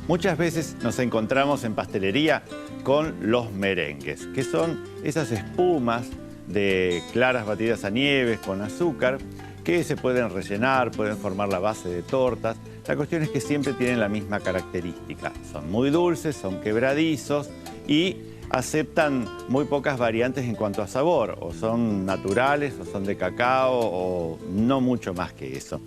Muchas veces nos encontramos en pastelería con los merengues, que son esas espumas de claras batidas a nieves con azúcar que se pueden rellenar, pueden formar la base de tortas. La cuestión es que siempre tienen la misma característica. Son muy dulces, son quebradizos y aceptan muy pocas variantes en cuanto a sabor. O son naturales, o son de cacao, o no mucho más que eso.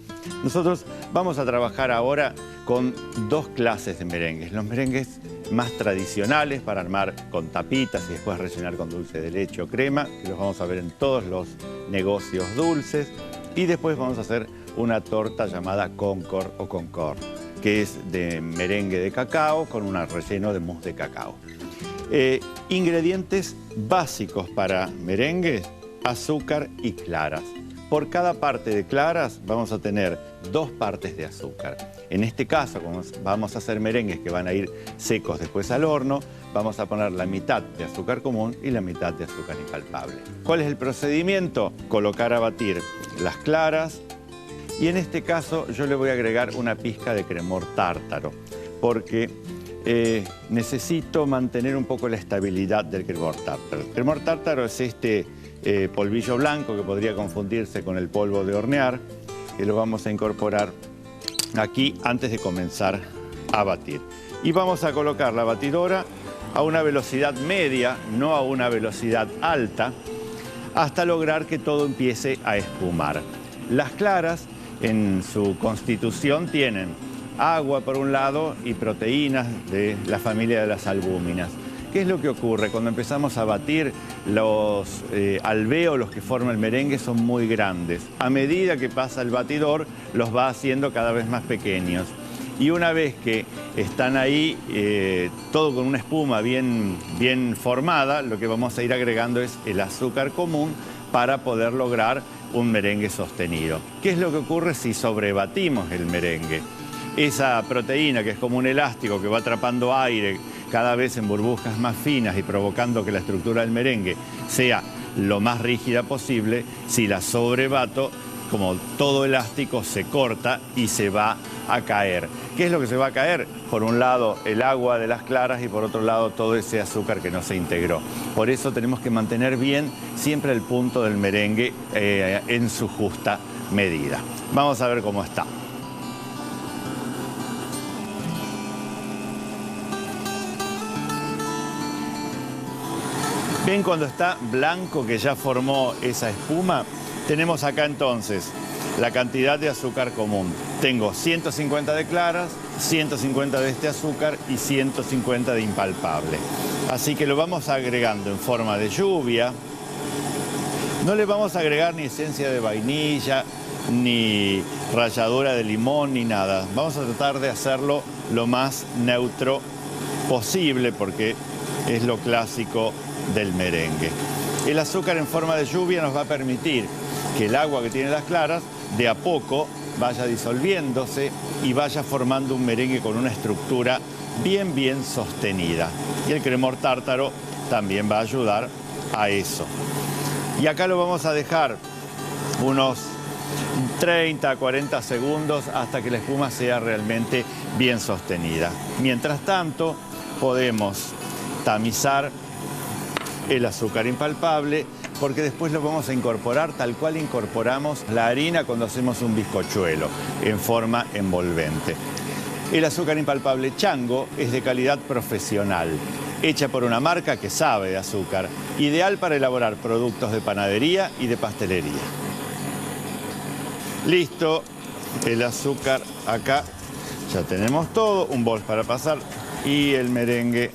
Nosotros vamos a trabajar ahora con dos clases de merengues. Los merengues más tradicionales para armar con tapitas y después rellenar con dulce de leche o crema, que los vamos a ver en todos los negocios dulces. Y después vamos a hacer una torta llamada Concord o Concord, que es de merengue de cacao con un relleno de mousse de cacao. Ingredientes básicos para merengues: azúcar y claras. Por cada parte de claras vamos a tener 2 partes de azúcar. En este caso, como vamos a hacer merengues que van a ir secos después al horno, vamos a poner la mitad de azúcar común y la mitad de azúcar impalpable. ¿Cuál es el procedimiento? Colocar a batir las claras y en este caso yo le voy a agregar una pizca de cremor tártaro porque necesito mantener un poco la estabilidad del cremor tártaro. El cremor tártaro es este polvillo blanco que podría confundirse con el polvo de hornear, que lo vamos a incorporar aquí antes de comenzar a batir. Y vamos a colocar la batidora a una velocidad media, no a una velocidad alta, hasta lograr que todo empiece a espumar. Las claras en su constitución tienen agua por un lado y proteínas de la familia de las albúminas. ¿Qué es lo que ocurre? Cuando empezamos a batir, los alvéolos que forman el merengue son muy grandes. A medida que pasa el batidor, los va haciendo cada vez más pequeños. Y una vez que están ahí, todo con una espuma bien formada, lo que vamos a ir agregando es el azúcar común para poder lograr un merengue sostenido. ¿Qué es lo que ocurre si sobrebatimos el merengue? Esa proteína que es como un elástico que va atrapando aire cada vez en burbujas más finas y provocando que la estructura del merengue sea lo más rígida posible, si la sobrebato, como todo elástico, se corta y se va a caer. ¿Qué es lo que se va a caer? Por un lado el agua de las claras y por otro lado todo ese azúcar que no se integró. Por eso tenemos que mantener bien siempre el punto del merengue en su justa medida. Vamos a ver cómo está. Bien, cuando está blanco, que ya formó esa espuma, tenemos acá entonces la cantidad de azúcar común. Tengo 150 de claras, 150 de este azúcar y 150 de impalpable. Así que lo vamos agregando en forma de lluvia. No le vamos a agregar ni esencia de vainilla, ni ralladura de limón, ni nada. Vamos a tratar de hacerlo lo más neutro posible porque es lo clásico del merengue. El azúcar en forma de lluvia nos va a permitir que el agua que tiene las claras de a poco vaya disolviéndose y vaya formando un merengue con una estructura bien sostenida. Y el cremor tártaro también va a ayudar a eso. Y acá lo vamos a dejar unos 30 a 40 segundos hasta que la espuma sea realmente bien sostenida. Mientras tanto, podemos tamizar el azúcar impalpable, porque después lo vamos a incorporar tal cual incorporamos la harina cuando hacemos un bizcochuelo, en forma envolvente. El azúcar impalpable Chango es de calidad profesional, hecha por una marca que sabe de azúcar, ideal para elaborar productos de panadería y de pastelería. Listo, el azúcar acá, ya tenemos todo, un bol para pasar y el merengue,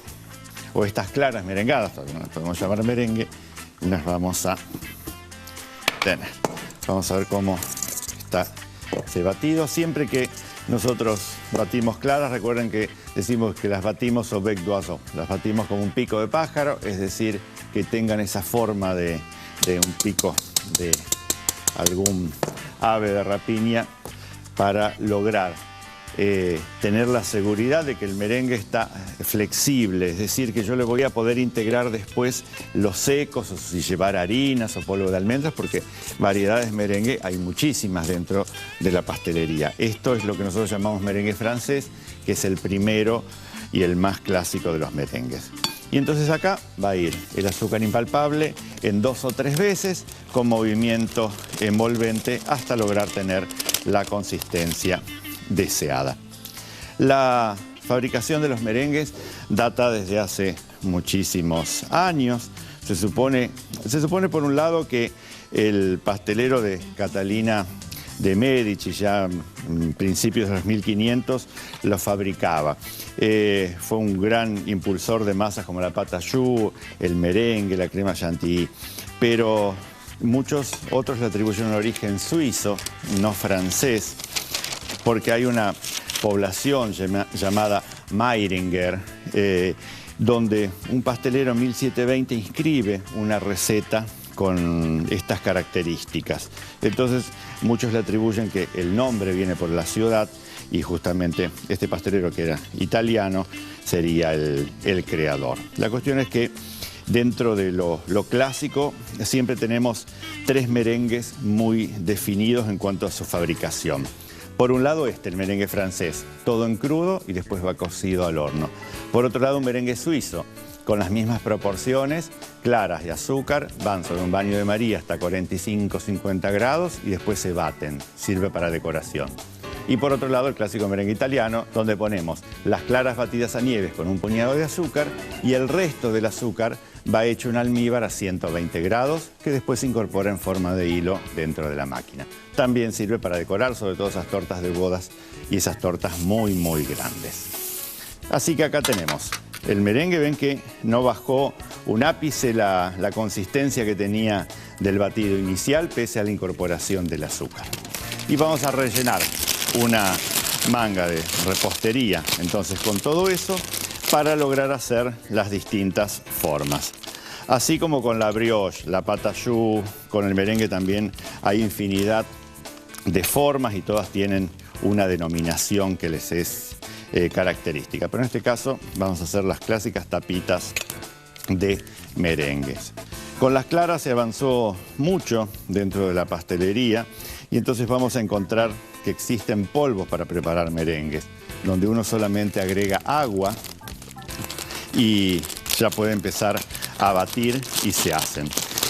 o estas claras merengadas, no las podemos llamar merengue, las vamos a tener. Vamos a ver cómo está ese batido. Siempre que nosotros batimos claras, recuerden que decimos que las batimos au bec d'oiseau, las batimos como un pico de pájaro, es decir, que tengan esa forma de un pico de algún ave de rapiña para lograr tener la seguridad de que el merengue está flexible, es decir, que yo le voy a poder integrar después los secos, o si llevar harinas o polvo de almendras, porque variedades merengue hay muchísimas dentro de la pastelería. Esto es lo que nosotros llamamos merengue francés, que es el primero y el más clásico de los merengues. Y entonces acá va a ir el azúcar impalpable en 2 o 3 veces con movimiento envolvente hasta lograr tener la consistencia deseada. La fabricación de los merengues data desde hace muchísimos años. Se supone por un lado que el pastelero de Catalina de Medici, ya en principios de los 1500, lo fabricaba. Fue un gran impulsor de masas como la pâte à choux, el merengue, la crema chantilly, pero muchos otros le atribuyen un origen suizo, no francés, porque hay una población llamada Meiringer, donde un pastelero en 1720 inscribe una receta con estas características. Entonces, muchos le atribuyen que el nombre viene por la ciudad y justamente este pastelero, que era italiano, sería el creador. La cuestión es que dentro de lo clásico siempre tenemos 3 merengues muy definidos en cuanto a su fabricación. Por un lado el merengue francés, todo en crudo y después va cocido al horno. Por otro lado un merengue suizo, con las mismas proporciones, claras y azúcar, van sobre un baño de María hasta 45-50 grados y después se baten, sirve para decoración. Y por otro lado el clásico merengue italiano, donde ponemos las claras batidas a nieves con un puñado de azúcar y el resto del azúcar va hecho en almíbar a 120 grados, que después se incorpora en forma de hilo dentro de la máquina. También sirve para decorar sobre todo esas tortas de bodas y esas tortas muy, muy grandes. Así que acá tenemos el merengue. Ven que no bajó un ápice la consistencia que tenía del batido inicial, pese a la incorporación del azúcar. Y vamos a rellenar una manga de repostería, entonces, con todo eso, para lograr hacer las distintas formas. Así como con la brioche, la pâte à choux, con el merengue también hay infinidad de formas y todas tienen una denominación que les es característica. Pero en este caso vamos a hacer las clásicas tapitas de merengues. Con las claras se avanzó mucho dentro de la pastelería y entonces vamos a encontrar que existen polvos para preparar merengues, donde uno solamente agrega agua y ya puede empezar a batir y se hacen.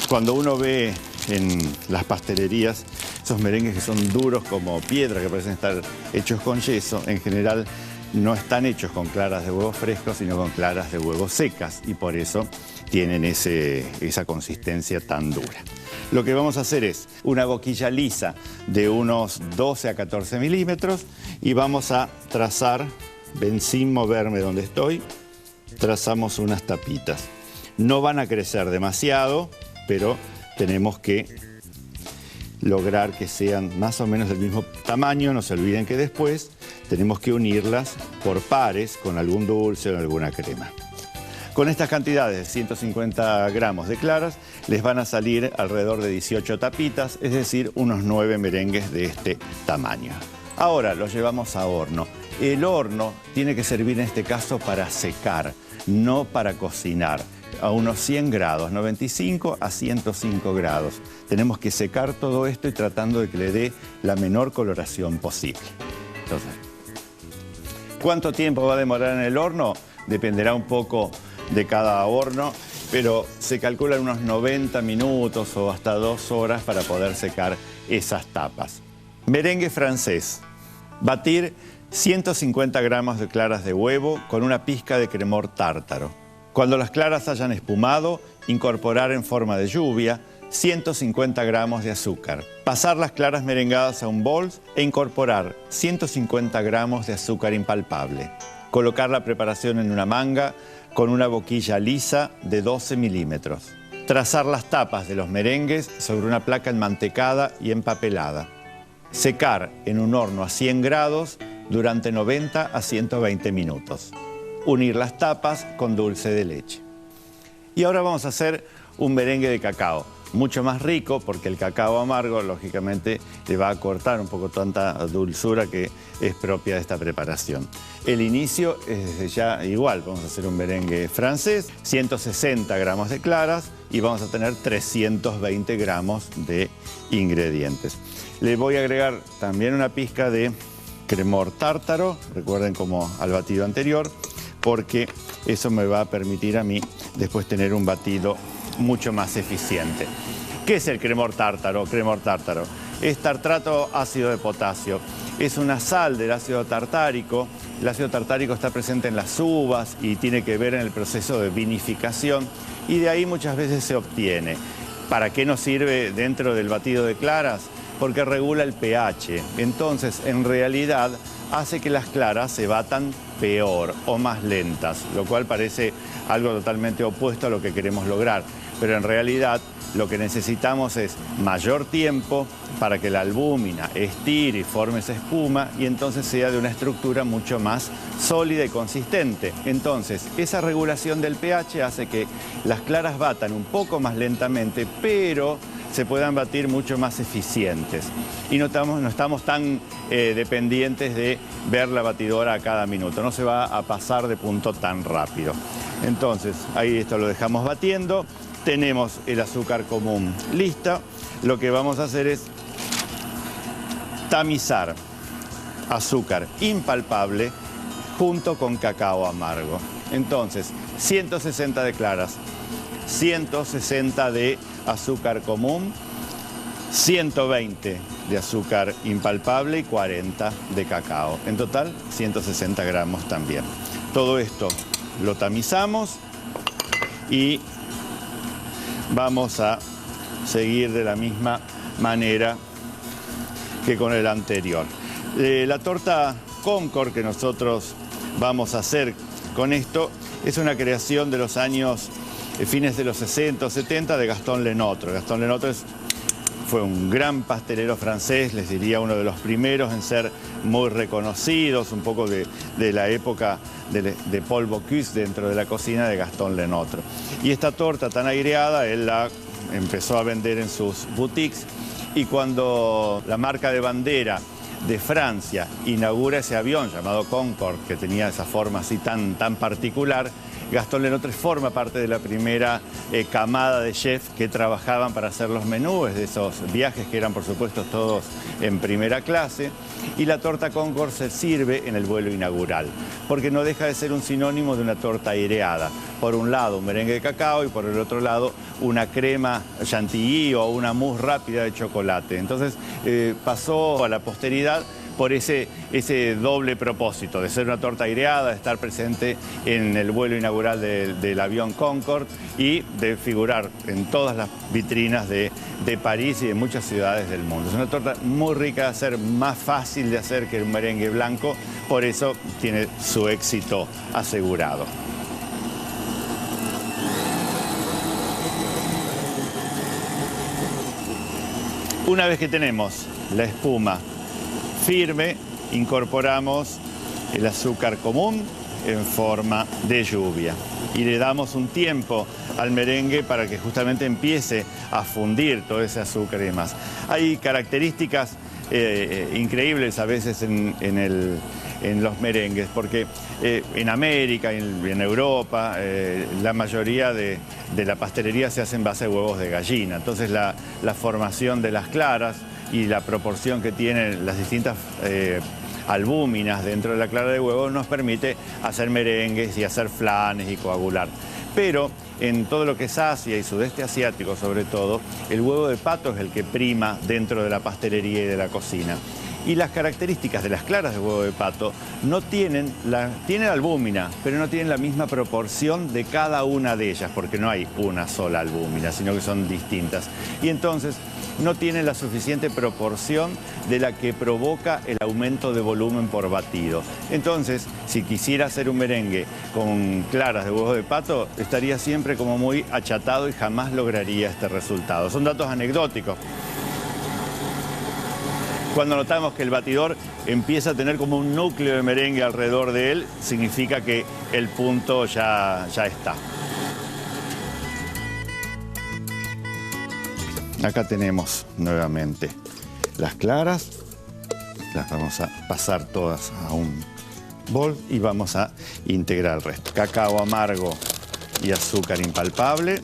Cuando uno ve en las pastelerías esos merengues que son duros como piedra, que parecen estar hechos con yeso, en general no están hechos con claras de huevos frescos, sino con claras de huevos secas, y por eso tienen esa consistencia tan dura. Lo que vamos a hacer es una boquilla lisa de unos 12 a 14 milímetros y vamos a trazar, ven, sin moverme donde estoy, trazamos unas tapitas. No van a crecer demasiado, pero tenemos que lograr que sean más o menos del mismo tamaño. No se olviden que después tenemos que unirlas por pares con algún dulce o alguna crema. Con estas cantidades de 150 gramos de claras les van a salir alrededor de 18 tapitas, es decir, unos 9 merengues de este tamaño. Ahora los llevamos a horno. El horno tiene que servir en este caso para secar, no para cocinar. A unos 100 grados, 95 a 105 grados. Tenemos que secar todo esto y tratando de que le dé la menor coloración posible. Entonces, ¿cuánto tiempo va a demorar en el horno? Dependerá un poco de cada horno, pero se calculan unos 90 minutos o hasta 2 horas para poder secar esas tapas. Merengue francés. Batir 150 gramos de claras de huevo con una pizca de cremor tártaro. Cuando las claras hayan espumado, incorporar en forma de lluvia 150 gramos de azúcar. Pasar las claras merengadas a un bol e incorporar 150 gramos de azúcar impalpable. Colocar la preparación en una manga con una boquilla lisa de 12 milímetros. Trazar las tapas de los merengues sobre una placa enmantecada y empapelada. Secar en un horno a 100 grados durante 90 a 120 minutos. Unir las tapas con dulce de leche. Y ahora vamos a hacer un merengue de cacao. mucho más rico porque el cacao amargo, lógicamente, le va a cortar un poco tanta dulzura que es propia de esta preparación. El inicio es desde ya igual. Vamos a hacer un merengue francés, 160 gramos de claras y vamos a tener 320 gramos de ingredientes. Le voy a agregar también una pizca de cremor tártaro, recuerden como al batido anterior, porque eso me va a permitir a mí después tener un batido mucho más eficiente. ¿Qué es el cremor tártaro? Cremor tártaro es tartrato ácido de potasio. Es una sal del ácido tartárico. El ácido tartárico está presente en las uvas y tiene que ver en el proceso de vinificación y de ahí muchas veces se obtiene. ¿Para qué nos sirve dentro del batido de claras? Porque regula el pH. Entonces, en realidad, hace que las claras se batan peor o más lentas, lo cual parece algo totalmente opuesto a lo que queremos lograr. Pero en realidad lo que necesitamos es mayor tiempo para que la albúmina estire y forme esa espuma y entonces sea de una estructura mucho más sólida y consistente. Entonces, esa regulación del pH hace que las claras batan un poco más lentamente, pero se puedan batir mucho más eficientes. Y no estamos tan dependientes de ver la batidora a cada minuto. No se va a pasar de punto tan rápido. Entonces, ahí esto lo dejamos batiendo. Tenemos el azúcar común lista. Lo que vamos a hacer es tamizar azúcar impalpable junto con cacao amargo. Entonces, 160 de claras, 160 de azúcar común, 120 de azúcar impalpable y 40 de cacao. En total, 160 gramos también. Todo esto lo tamizamos y vamos a seguir de la misma manera que con el anterior. La torta Concord que nosotros vamos a hacer con esto es una creación de los años fines de los 60 o 70 de Gaston Lenotre. Gaston Lenotre fue un gran pastelero francés, les diría uno de los primeros en ser muy reconocidos, un poco de la época de Paul Bocuse dentro de la cocina de Gaston Lenotre. Y esta torta tan aireada, él la empezó a vender en sus boutiques y cuando la marca de bandera de Francia inaugura ese avión llamado Concorde, que tenía esa forma así tan particular, Gaston Lenotre forma parte de la primera camada de chefs que trabajaban para hacer los menús de esos viajes que eran, por supuesto, todos en primera clase. Y la torta Concord se sirve en el vuelo inaugural, porque no deja de ser un sinónimo de una torta aireada. Por un lado, un merengue de cacao y por el otro lado, una crema chantilly o una mousse rápida de chocolate. Entonces, pasó a la posteridad por ese doble propósito, de ser una torta aireada, de estar presente en el vuelo inaugural del avión Concorde y de figurar en todas las vitrinas de París y de muchas ciudades del mundo. Es una torta muy rica de hacer, más fácil de hacer que el merengue blanco, por eso tiene su éxito asegurado. Una vez que tenemos la espuma firme, incorporamos el azúcar común en forma de lluvia y le damos un tiempo al merengue para que justamente empiece a fundir todo ese azúcar y demás. Hay características increíbles a veces en los merengues, porque en América y en Europa la mayoría de la pastelería se hace en base a huevos de gallina. Entonces la formación de las claras y la proporción que tienen las distintas albúminas dentro de la clara de huevo nos permite hacer merengues y hacer flanes y coagular. Pero en todo lo que es Asia y sudeste asiático sobre todo, el huevo de pato es el que prima dentro de la pastelería y de la cocina. Y las características de las claras de huevo de pato no tienen albúmina, pero no tienen la misma proporción de cada una de ellas, porque no hay una sola albúmina, sino que son distintas. Y entonces no tienen la suficiente proporción de la que provoca el aumento de volumen por batido. Entonces, si quisiera hacer un merengue con claras de huevo de pato, estaría siempre como muy achatado y jamás lograría este resultado. Son datos anecdóticos. Cuando notamos que el batidor empieza a tener como un núcleo de merengue alrededor de él, significa que el punto ya está. Acá tenemos nuevamente las claras. Las vamos a pasar todas a un bol y vamos a integrar el resto. Cacao amargo y azúcar impalpable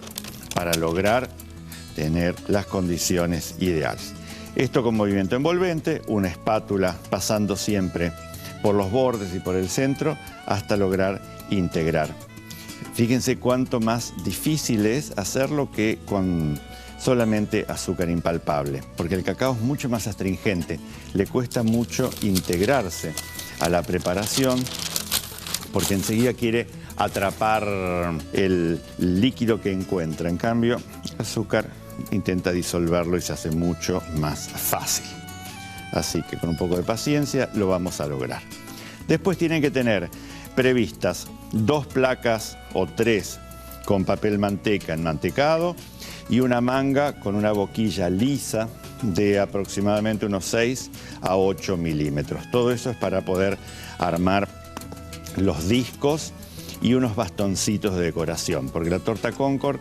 para lograr tener las condiciones ideales. Esto con movimiento envolvente, una espátula pasando siempre por los bordes y por el centro hasta lograr integrar. Fíjense cuánto más difícil es hacerlo que con solamente azúcar impalpable, porque el cacao es mucho más astringente, le cuesta mucho integrarse a la preparación porque enseguida quiere atrapar el líquido que encuentra. En cambio, el azúcar intenta disolverlo y se hace mucho más fácil. Así que con un poco de paciencia lo vamos a lograr. Después tienen que tener previstas 2 placas o 3 con papel manteca enmantecado y una manga con una boquilla lisa de aproximadamente unos 6 a 8 milímetros. Todo eso es para poder armar los discos y unos bastoncitos de decoración, porque la torta Concord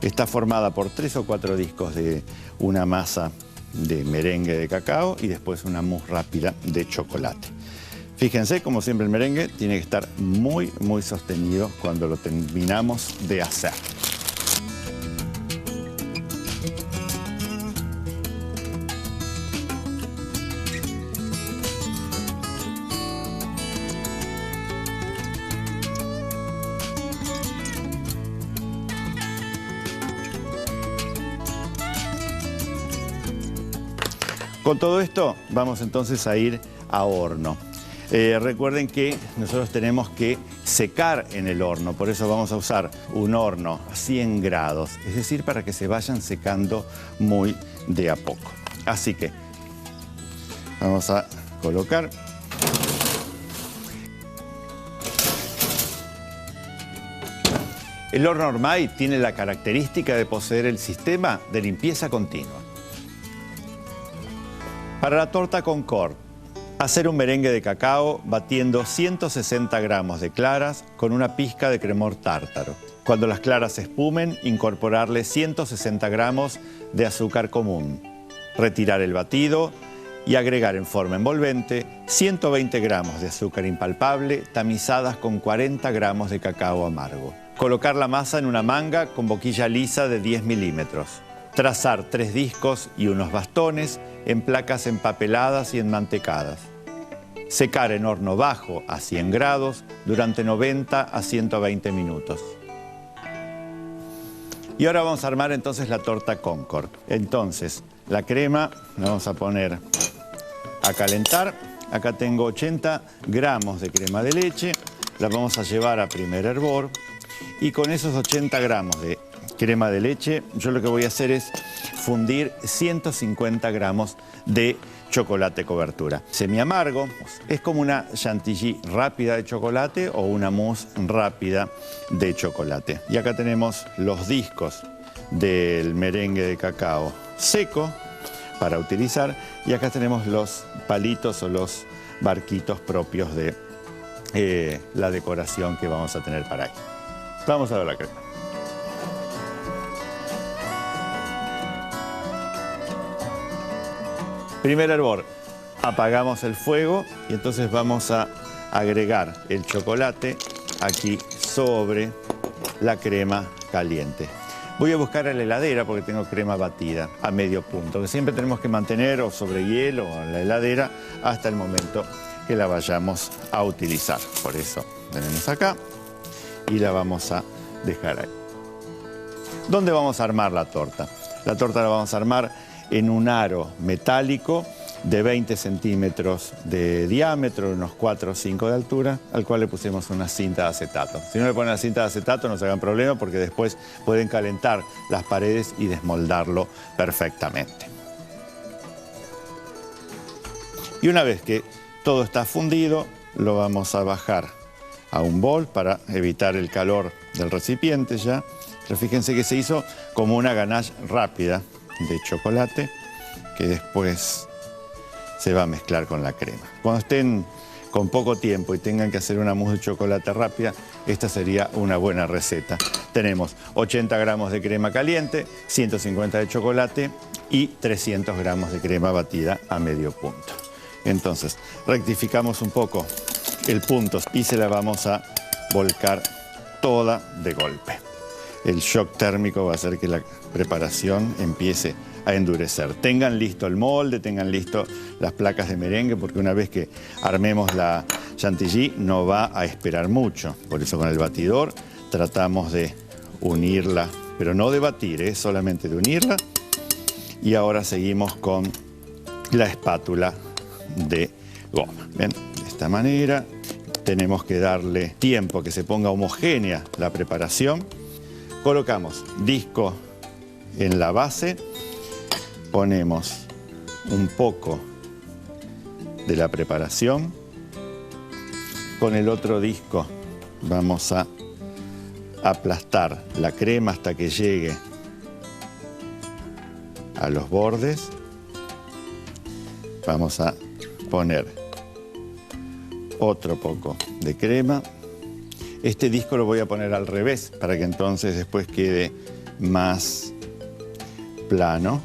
está formada por 3 o 4 discos de una masa de merengue de cacao y después una mousse rápida de chocolate. Fíjense, como siempre el merengue tiene que estar muy, muy sostenido cuando lo terminamos de hacer. Con todo esto vamos entonces a ir a horno. Recuerden que nosotros tenemos que secar en el horno, por eso vamos a usar un horno a 100 grados, es decir, para que se vayan secando muy de a poco. Así que vamos a colocar. El horno Ormay tiene la característica de poseer el sistema de limpieza continua. Para la torta Concord, hacer un merengue de cacao batiendo 160 gramos de claras con una pizca de cremor tártaro. Cuando las claras se espumen, incorporarle 160 gramos de azúcar común. Retirar el batido y agregar en forma envolvente 120 gramos de azúcar impalpable tamizadas con 40 gramos de cacao amargo. Colocar la masa en una manga con boquilla lisa de 10 milímetros. Trazar 3 discos y unos bastones en placas empapeladas y enmantecadas. Secar en horno bajo a 100 grados durante 90 a 120 minutos. Y ahora vamos a armar entonces la torta Concord. Entonces, la crema la vamos a poner a calentar. Acá tengo 80 gramos de crema de leche. La vamos a llevar a primer hervor. Y con esos 80 gramos de crema de leche, yo lo que voy a hacer es fundir 150 gramos de chocolate cobertura. Semi-amargo, es como una chantilly rápida de chocolate o una mousse rápida de chocolate. Y acá tenemos los discos del merengue de cacao seco para utilizar. Y acá tenemos los palitos o los barquitos propios de la decoración que vamos a tener para ahí. Vamos a ver la crema. Primer hervor, apagamos el fuego y entonces vamos a agregar el chocolate aquí sobre la crema caliente. Voy a buscar a la heladera porque tengo crema batida a medio punto, que siempre tenemos que mantener o sobre hielo o en la heladera hasta el momento que la vayamos a utilizar. Por eso tenemos acá y la vamos a dejar ahí. ¿Dónde vamos a armar la torta? La torta la vamos a armar en un aro metálico de 20 centímetros de diámetro, unos 4 o 5 de altura, al cual le pusimos una cinta de acetato. Si no le ponen la cinta de acetato no se hagan problema porque después pueden calentar las paredes y desmoldarlo perfectamente. Y una vez que todo está fundido, lo vamos a bajar a un bol para evitar el calor del recipiente ya. Pero fíjense que se hizo como una ganache rápida de chocolate que después se va a mezclar con la crema. Cuando estén con poco tiempo y tengan que hacer una mousse de chocolate rápida, esta sería una buena receta. Tenemos 80 gramos de crema caliente, 150 de chocolate y 300 gramos de crema batida a medio punto. Entonces, rectificamos un poco el punto y se la vamos a volcar toda de golpe. El shock térmico va a hacer que la preparación empiece a endurecer. Tengan listo el molde, tengan listo las placas de merengue, porque una vez que armemos la chantilly no va a esperar mucho. Por eso con el batidor tratamos de unirla, pero no de batir, solamente de unirla. Y ahora seguimos con la espátula de goma. ¿Ven? De esta manera tenemos que darle tiempo que se ponga homogénea la preparación. Colocamos disco en la base, ponemos un poco de la preparación. Con el otro disco vamos a aplastar la crema hasta que llegue a los bordes. Vamos a poner otro poco de crema. Este disco lo voy a poner al revés para que entonces después quede más plano.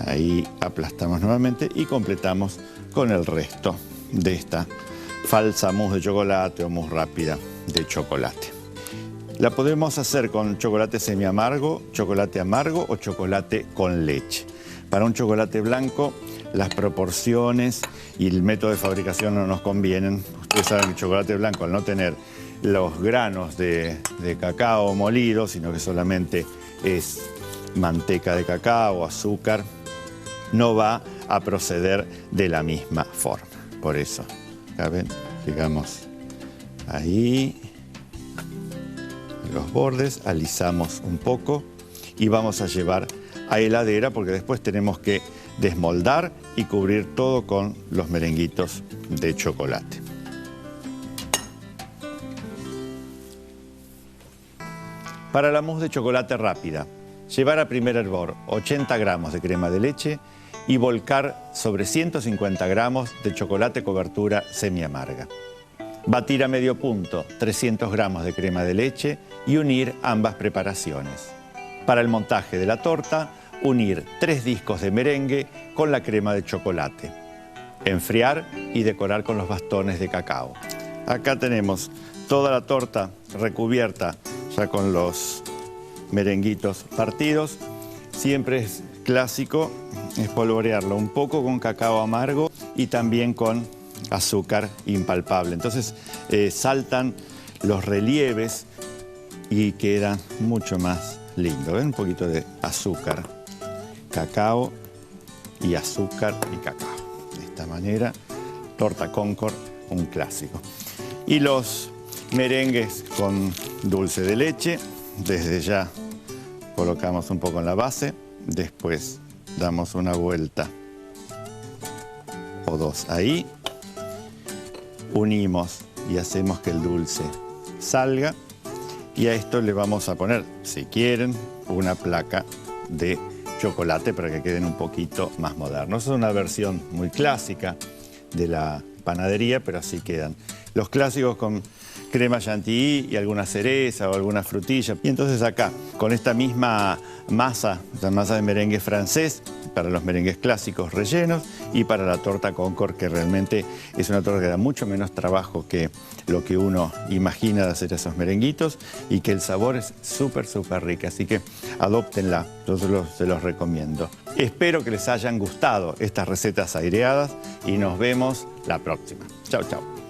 Ahí aplastamos nuevamente y completamos con el resto de esta falsa mousse de chocolate o mousse rápida de chocolate. La podemos hacer con chocolate semiamargo, chocolate amargo o chocolate con leche. Para un chocolate blanco, las proporciones y el método de fabricación no nos convienen. Ustedes saben que el chocolate blanco, al no tener los granos de cacao molido, sino que solamente es manteca de cacao, azúcar, no va a proceder de la misma forma. Por eso, acá ven, llegamos ahí, los bordes, alisamos un poco y vamos a llevar a heladera porque después tenemos que desmoldar y cubrir todo con los merenguitos de chocolate. Para la mousse de chocolate rápida, llevar a primer hervor 80 gramos de crema de leche y volcar sobre 150 gramos de chocolate cobertura semiamarga. Batir a medio punto 300 gramos de crema de leche y unir ambas preparaciones. Para el montaje de la torta, unir 3 discos de merengue con la crema de chocolate. Enfriar y decorar con los bastones de cacao. Acá tenemos toda la torta recubierta ya con los merenguitos partidos. Siempre es clásico espolvorearlo un poco con cacao amargo y también con azúcar impalpable. Entonces saltan los relieves y queda mucho más lindo. ¿Ven? Un poquito de azúcar, cacao y azúcar y cacao. De esta manera, torta Concord, un clásico. Y los merengues con dulce de leche, desde ya colocamos un poco en la base, después damos una vuelta o dos ahí, unimos y hacemos que el dulce salga y a esto le vamos a poner, si quieren, una placa de chocolate para que queden un poquito más modernos. Es una versión muy clásica de la panadería, pero así quedan. Los clásicos con crema chantilly y alguna cereza o alguna frutilla. Y entonces acá, con esta misma masa, la masa de merengue francés, para los merengues clásicos rellenos y para la torta Concord, que realmente es una torta que da mucho menos trabajo que lo que uno imagina de hacer esos merenguitos y que el sabor es súper, súper rico. Así que adóptenla, yo se los recomiendo. Espero que les hayan gustado estas recetas aireadas y nos vemos la próxima. Chau, chau.